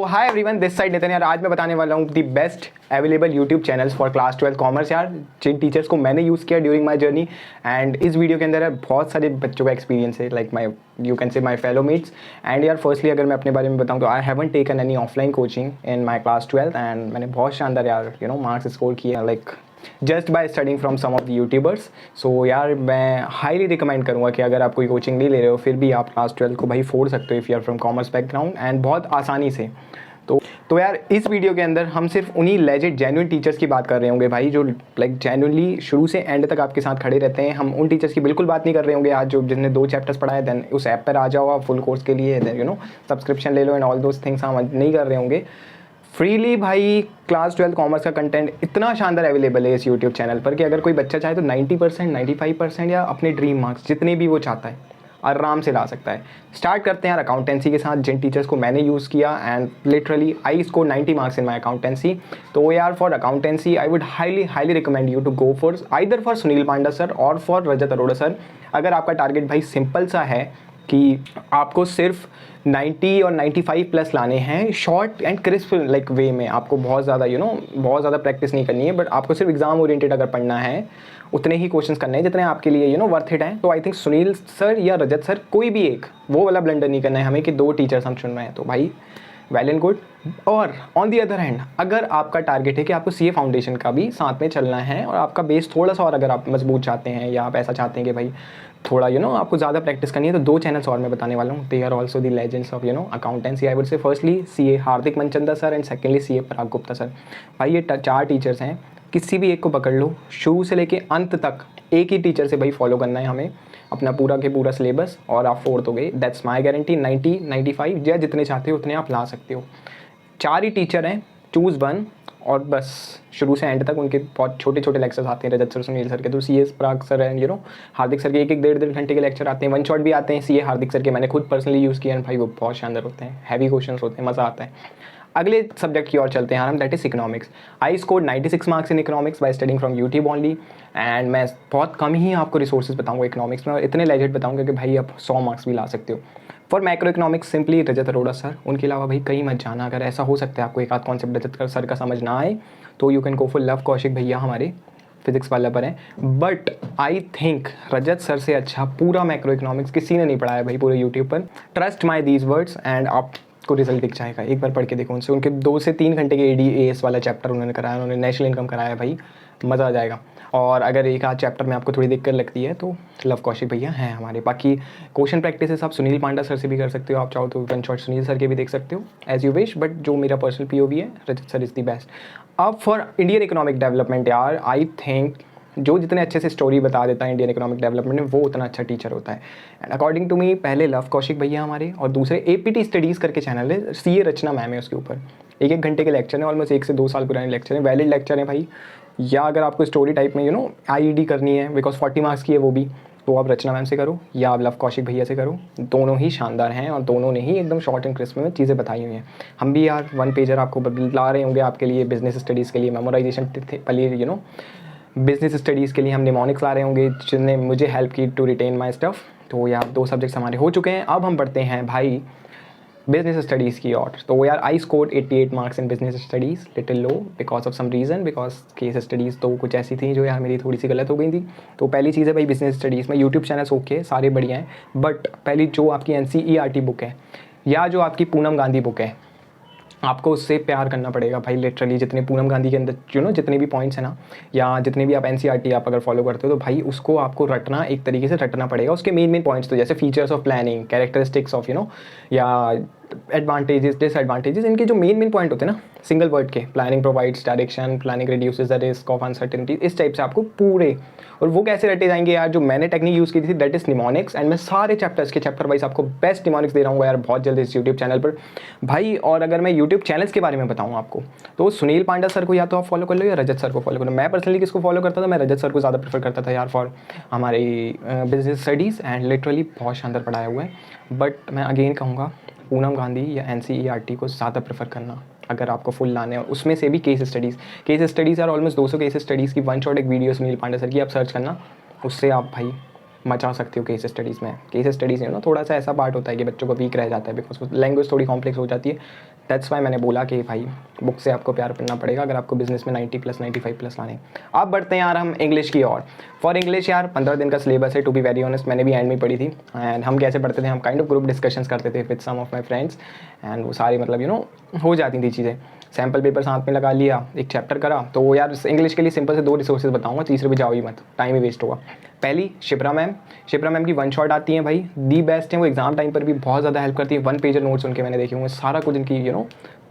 Hi everyone, this side Nitin यार। आज मैं बताने वाला हूँ the best available YouTube channels for class 12 commerce यार, जिन टीचर्स को मैंने यूज़ किया ड्यूरिंग माय जर्नी। एंड इस वीडियो के अंदर यार बहुत सारे बच्चों का एक्सपीरियंस है, like my you can say my fellow mates. And यार फर्स्टली अगर मैं अपने बारे में बताऊँ तो I haven't taken any offline coaching in my class 12 and मैंने बहुत शानदार यार मार्क्स स्कोर किए like just by studying from some of the YouTubers. So यार मैं हाईली रिकमेंड करूँगा कि अगर आप कोई कोचिंग नहीं ले रहे हो फिर भी आप क्लास 12 को भाई फोड़ सकते हो if you are from commerce background and बहुत आसानी से। तो यार इस वीडियो के अंदर हम सिर्फ उन्हीं लेजिट जेन्युइन टीचर्स की बात कर रहे होंगे भाई, जो लाइक जेन्युइनली शुरू से एंड तक आपके साथ खड़े रहते हैं। हम उन टीचर्स की बिल्कुल बात नहीं कर रहे होंगे आज जो जिसने 2 चैप्टर्स पढ़ाए देन उस ऐप पर आ जाओ आप फुल कोर्स के लिए, देन सब्सक्रिप्शन ले लो एंड ऑल दोज थिंग्स। हम नहीं कर रहे होंगे फ्रीली भाई। क्लास 12 कॉमर्स का कंटेंट इतना शानदार अवेलेबल है इस यूट्यूब चैनल पर कि अगर कोई बच्चा चाहे तो 90%, 95% या अपने ड्रीम मार्क्स जितने भी वो चाहता है आराम से ला सकता है। स्टार्ट करते हैं यार अकाउंटेंसी के साथ, जिन टीचर्स को मैंने यूज़ किया and literally I score 90 marks in my accountancy. तो यार for accountancy I would highly recommend you to go for either for Sunil Panda sir और फॉर रजत अरोड़ा सर। अगर आपका टारगेट भाई सिंपल सा है कि आपको सिर्फ 90 और 95 प्लस लाने हैं शॉर्ट एंड क्रिस्प लाइक वे में, आपको बहुत ज़्यादा बहुत ज़्यादा प्रैक्टिस नहीं करनी है, बट आपको सिर्फ एग्जाम ओरिएंटेड अगर पढ़ना है उतने ही क्वेश्चंस करने हैं जितने आपके लिए वर्थ इट हैं। तो आई थिंक सुनील सर या रजत सर कोई भी एक वो वाला ब्लंडर नहीं करना है हमें कि 2 टीचर्स हम चुन रहे हैं। तो भाई वेल एंड गुड। और ऑन दी अदर हैंड अगर आपका टारगेट है कि आपको सीए फाउंडेशन का भी साथ में चलना है और आपका बेस थोड़ा सा और अगर आप मजबूत चाहते हैं या आप ऐसा चाहते हैं कि भाई थोड़ा आपको ज़्यादा प्रैक्टिस करनी है, तो 2 चैनल्स और मैं बताने वाला हूँ। They are also the legends of accountancy. I would say firstly CA Hardik Manchanda sir and secondly CA Parag Gupta sir. भाई ये 4 टीचर्स हैं, किसी भी एक को पकड़ लो, शुरू से लेके अंत तक एक ही टीचर से भाई फॉलो करना है हमें अपना पूरा के पूरा सिलेबस और आप फोड़ दोगे। That's my guarantee. 90, 95 या जितने चाहते हो उतने आप ला सकते हो। 4 ही टीचर हैं, चूज़ वन और बस शुरू से एंड तक उनके बहुत छोटे छोटे लेक्चर्स आते हैं रजत सर सुनील सर के। तो CA Parag sir and Hardik sir के 1-1, 1.5 घंटे के लेक्चर आते हैं। 1 शॉट भी आते हैं सीए हार्दिक सर के, मैंने खुद पर्सनली यूज़ किया है भाई, वो बहुत शानदार होते हैं, हैवी क्वेश्चंस होते हैं, मज़ा आता है। अगले सब्जेक्ट की ओर चलते हैं हम, that is economics. I score 96 marks in economics bye studying from YouTube only. And मैं बहुत कम ही आपको रिसोर्सेज बताऊंगा इकोनॉमिक्स में और इतने लेजेंड बताऊंगा कि भाई आप 100 मार्क्स भी ला सकते हो। For macro economics simply Rajat Arora sir, उनके अलावा भाई कहीं मत जाना। अगर ऐसा हो सकता है आपको एक आध कॉन्सेप्ट रजत सर का समझ ना आए तो you can go for love Kaushik भैया, हमारे फिजिक्स वाला पर हैं। But I think Rajat sir से अच्छा पूरा मैक्रो इकोनॉमिक्स किसी ने नहीं पढ़ाया भाई पूरे यूट्यूब पर। Trust my these words and आप को रिजल्ट दिख जाएगा, एक बार पढ़ के देखो उनसे। उनके 2 से 3 घंटे के ADAS वाला चैप्टर उन्होंने कराया, उन्होंने नेशनल इनकम कराया भाई, मज़ा आ जाएगा। और अगर एक आध चैप्टर में आपको थोड़ी दिक्कत लगती है तो लव कौशिक भैया हैं हमारे। बाकी क्वेश्चन प्रैक्टिस आप सुनील पांडा सर से भी कर सकते हो, आप चाहो तो 1 शॉट सुनील सर के भी देख सकते हो एज यू विश, बट जो मेरा पर्सनल POV है रजत सर इज़ दी बेस्ट। अब फॉर इंडियन इकोनॉमिक डेवलपमेंट यार आई थिंक जो जितने अच्छे से स्टोरी बता देता है इंडियन इकोनॉमिक डेवलपमेंट में वो उतना अच्छा टीचर होता है। एंड अकॉर्डिंग टू मी पहले लव कौशिक भैया हमारे और दूसरे APT स्टडीज़ करके चैनल है, CA रचना मैम है उसके ऊपर। 1-1 घंटे के लेक्चर हैं, ऑलमोस्ट 1 से 2 साल पुराने लेक्चर हैं, वैलिड लेक्चर हैं भाई। या अगर आपको स्टोरी टाइप में IED करनी है बिकॉज 40 मार्क्स की है वो भी, तो आप रचना मैम से करो या आप लव कौशिक भैया से करो। दोनों ही शानदार हैं और दोनों ने ही एकदम शॉर्ट एंड क्रिस्प में चीज़ें बताई हुई हैं। हम भी यार 1 पेजर आपको ला रहे होंगे आपके लिए बिजनेस स्टडीज़ के लिए, मेमोराइजेशन पहले बिजनेस स्टडीज़ के लिए हम निमोनिक्स ला रहे होंगे जिनने मुझे हेल्प की टू रिटेन माई स्टफ़। तो यार 2 सब्जेक्ट्स हमारे हो चुके हैं। अब हम पढ़ते हैं भाई बिजनेस स्टडीज़ की ओर। तो यार I score 88 marks in business studies, little low because of some reason, because case studies तो कुछ ऐसी थी जो यार मेरी थोड़ी सी गलत हो गई थी। तो पहली चीज़ है भाई बिजनेस स्टडीज़ में यूट्यूब चैनल्स ओके सारे बढ़िया हैं, बट पहली जो आपकी NCERT बुक है या जो आपकी पूनम गांधी बुक है आपको उससे प्यार करना पड़ेगा भाई। लिटरली जितने पूनम गांधी के अंदर जितने भी पॉइंट्स हैं ना या जितने भी आप NCERT आप अगर फॉलो करते हो तो भाई उसको आपको रटना, एक तरीके से रटना पड़ेगा। उसके मेन पॉइंट्स तो जैसे features of planning, characteristics of या एडवांटेजेस डिसएडवांटेजेस, इनके जो मेन पॉइंट होते हैं ना सिंगल वर्ड के, planning provides direction, planning reduces the risk of uncertainty, इस टाइप से आपको पूरे। और वो कैसे रटे जाएंगे यार, जो मैंने टेक्निक यूज़ की थी दैट इज निमोनिक्स। एंड मैं सारे चैप्टर्स के चैप्टर वाइज आपको बेस्ट निमोनिक्स दे रहा हूँ यार बहुत जल्द इस यूट्यूब चैनल पर भाई। और अगर मैं यूट्यूब चैनल्स के बारे में बताऊँ आपको तो सुनील पांडा सर को या तो आप फॉलो कर लो या रजत सर को फॉलो करो। मैं पर्सनली किसको फॉलो करता था, मैं रजत सर को ज़्यादा प्रेफर करता था यार फॉर हमारी बिजनेस स्टडीज़ एंड लिटरली बहुत शानदार पढ़ाया हुआ है। बट मैं अगेन कहूँगा पूनम गांधी या NCERT को ज़्यादा प्रेफर करना अगर आपको फुल लाने हैं। उसमें से भी केस स्टडीज़ यार ऑलमोस्ट 200 केस स्टडीज़ की 1 शॉट एक वीडियो सुनील पांडा सर की आप सर्च करना, उससे आप भाई मचा सकते हो केस स्टडीज़ में। केस स्टडीज़ थोड़ा सा ऐसा पार्ट होता है कि बच्चों को वीक रह जाता है बिकॉज लैंग्वेज थोड़ी कॉम्प्लेक्स हो जाती है। दैट्स वाई मैंने बोला कि भाई बुक से आपको प्यार करना पड़ेगा अगर आपको बिजनेस में 90 प्लस 95 प्लस लाने। अब बढ़ते हैं यार हम इंग्लिश की ओर। फॉर इंग्लिश यार 15 दिन का सिलेबस है, टू बी वेरी ऑनेस्ट मैंने भी एंड में पढ़ी थी। एंड हम कैसे पढ़ते थे, हम काइंड ऑफ ग्रुप डिस्कशंस करते थे with some of my friends, एंड वो सारी मतलब हो जाती थी चीज़ें। सैम्पल पेपर साथ में लगा लिया, एक चैप्टर करा। तो यार इंग्लिश के लिए सिंपल से 2 रिसोर्सेज बताऊंगा, तीसरे पे जाओ ही मत, टाइम ही वेस्ट होगा। पहली शिप्रा मैम की वन शॉट आती है भाई, दी बेस्ट है वो, एग्जाम टाइम पर भी बहुत ज़्यादा हेल्प करती है। 1 पेजर नोट्स उनके मैंने देखे होंगे, सारा कुछ इनकी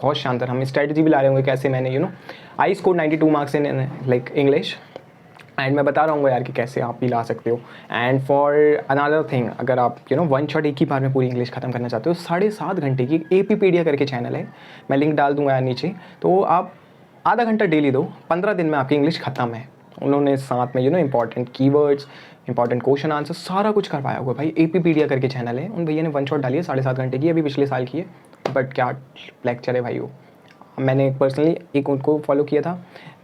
बहुत शानदार। हम स्ट्रेटजी भी ला रहे होंगे कैसे मैंने I score 92 marks in like English, and मैं बता रहा हूँ यार कि कैसे आप भी ला सकते हो। एंड फॉर अनदर थिंग, अगर आप वन शॉट एक ही बार में पूरी इंग्लिश खत्म करना चाहते हो, 7.5 घंटे की एपीपीडिया करके चैनल है, मैं लिंक डाल दूंगा यार नीचे, तो आप आधा घंटा डेली दो, 15 दिन में आपकी इंग्लिश खत्म है। उन्होंने साथ में important keywords, important question answer सारा कुछ करवाया हुआ भाई। एपीपीडिया करके चैनल है, उन भैया ने वन शॉट डाली है 7.5 घंटे की, अभी पिछले साल की है, बट क्या लेक्चर है भाई वो। मैंने पर्सनली एक उनको फॉलो किया था।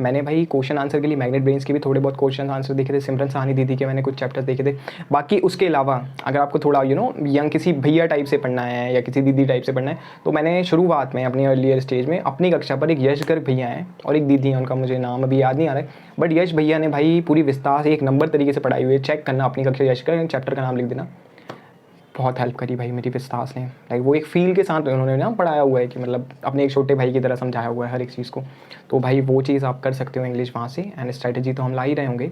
मैंने भाई क्वेश्चन आंसर के लिए मैग्नेट ब्रेन्स के भी थोड़े बहुत क्वेश्चन आंसर देखे थे, सिमरन सहानी दीदी के मैंने कुछ चैप्टर्स देखे थे। बाकी उसके अलावा अगर आपको थोड़ा यंग किसी भैया टाइप से पढ़ना है या किसी दीदी टाइप से पढ़ना है, तो मैंने शुरुआत में अपनी अर्लियर स्टेज में अपनी कक्षा पर एक यश गर्ग भैया हैं और एक दीदी हैं, उनका मुझे नाम अभी याद नहीं आ रहा है, बट यश भैया ने भाई पूरी विस्तार से 1 नंबर तरीके से पढ़ाई हुई है। चेक करना अपनी कक्षा, यश गर्ग चैप्टर का नाम लिख देना, बहुत हेल्प करी भाई मेरी विस्तास ने। लाइक वो एक फील के साथ उन्होंने पढ़ाया हुआ है कि मतलब अपने एक छोटे भाई की तरह समझाया हुआ है हर एक चीज़ को। तो भाई वो चीज़ आप कर सकते हो इंग्लिश वहाँ से, एंड स्ट्रैटेजी तो हम ला ही रहे होंगे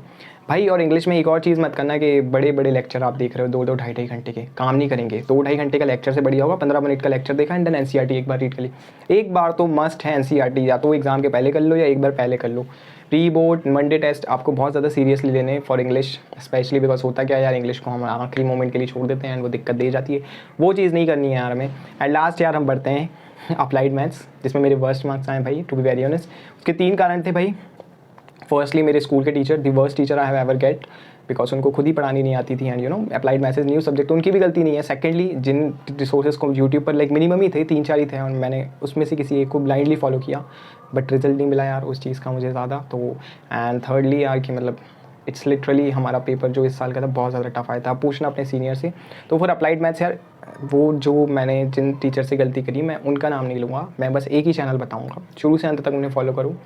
भाई। और इंग्लिश में एक और चीज़ मत करना कि बड़े बड़े लेक्चर आप देख रहे हो 2-2 ढाई घंटे के, काम नहीं करेंगे। 2-2.5 घंटे का लेक्चर से बढ़िया होगा 15 मिनट का लेक्चर देखा एंड देन एनसीईआरटी एक बार रीड कर ली। एक बार तो मस्ट है एनसीईआरटी, या तो एग्जाम के पहले कर लो या एक बार पहले कर लो। प्री बोर्ड मंडे टेस्ट आपको बहुत ज़्यादा सीरियसली लेने फॉर इंग्लिश स्पेशली, बिकॉज होता क्या है यार, इंग्लिश को हम आखिरी मोमेंट के लिए छोड़ देते हैं एंड वो दिक्कत दे जाती है। वो चीज़ नहीं करनी है यार हमें। एंड लास्ट यार हम बढ़ते हैं अप्लाइड मैथ्स, जिसमें मेरे वर्स्ट मार्क्स आए भाई, टू बी वेरी ऑनेस्ट। उसके 3 कारण थे भाई। फर्स्टली मेरे स्कूल के teacher, the worst teacher I have ever get, because उनको खुद ही पढ़ानी नहीं आती थी, and applied maths new subject, उनकी भी गलती नहीं है। सेकेंडली जिन रिसोर्सेज को यूट्यूब पर लाइक मिनिमम ही थे, 3-4 ही थे, और मैंने उसमें से किसी एक को ब्लाइंडली फॉलो किया, बट रिजल्ट नहीं मिला यार उस चीज़ का मुझे ज़्यादा। तो एंड थर्डली यार कि मतलब इट्स लिटरली हमारा पेपर जो इस साल का था बहुत ज़्यादा टफ आया था, आप पूछना अपने सीनियर से। तो फिर अप्लाइड मैथ्स यार, वो जो मैंने जिन टीचर से गलती करी, मैं उनका नाम नहीं लूँगा, मैं बस एक ही चैनल बताऊँगा, शुरू से अंत तक उन्हें फॉलो करूँ,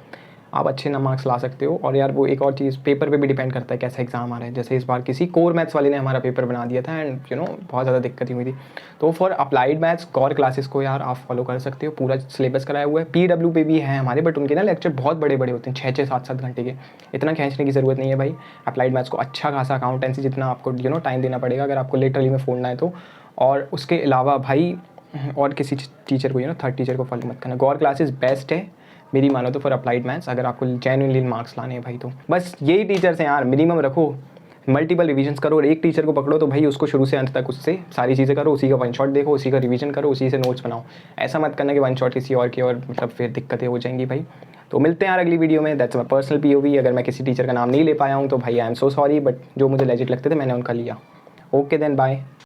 आप अच्छे ना मार्क्स ला सकते हो। और यार वो एक और चीज़, पेपर पे भी डिपेंड करता है कैसा एग्जाम आ रहा है। जैसे इस बार किसी कोर मैथ्स वाले ने हमारा पेपर बना दिया था एंड बहुत ज़्यादा दिक्कत हुई थी। तो for applied maths core classes को यार आप फॉलो कर सकते हो, पूरा सिलेबस कराया हुआ है। पीडब्ल्यू पे भी है हमारे, बट उनके ना लेक्चर बहुत बड़े बड़े होते हैं, 6-6 7-7 घंटे के, इतना खींचने की ज़रूरत नहीं है भाई। अप्लाइड मैथ्स को अच्छा खासा अकाउंटेंसी जितना आपको टाइम देना पड़ेगा अगर आपको लिटरली में फोड़ना है तो। और उसके अलावा भाई और किसी टीचर को थर्ड टीचर को फॉलो मत करना। गौर क्लासेस बेस्ट है मेरी मानो तो फॉर अप्लाइड मैथ्स, अगर आपको जेन्युइनली मार्क्स लाने हैं भाई। तो बस यही टीचर्स हैं यार, मिनिमम रखो, मल्टीपल रिवीजन्स करो, और एक टीचर को पकड़ो तो भाई उसको शुरू से अंत तक उससे सारी चीज़ें करो, उसी का वन शॉट देखो, उसी का रिवीजन करो, उसी से नोट्स बनाओ। ऐसा मत करना कि वन शॉट किसी और की, और मतलब फिर दिक्कतें हो जाएंगी भाई। तो मिलते हैं यार अगली वीडियो में। That's my personal POV. अगर मैं किसी टीचर का नाम नहीं ले पाया हूँ तो भाई I am so sorry, but जो मुझे लेजिट लगते थे मैंने उनका लिया। Okay then bye.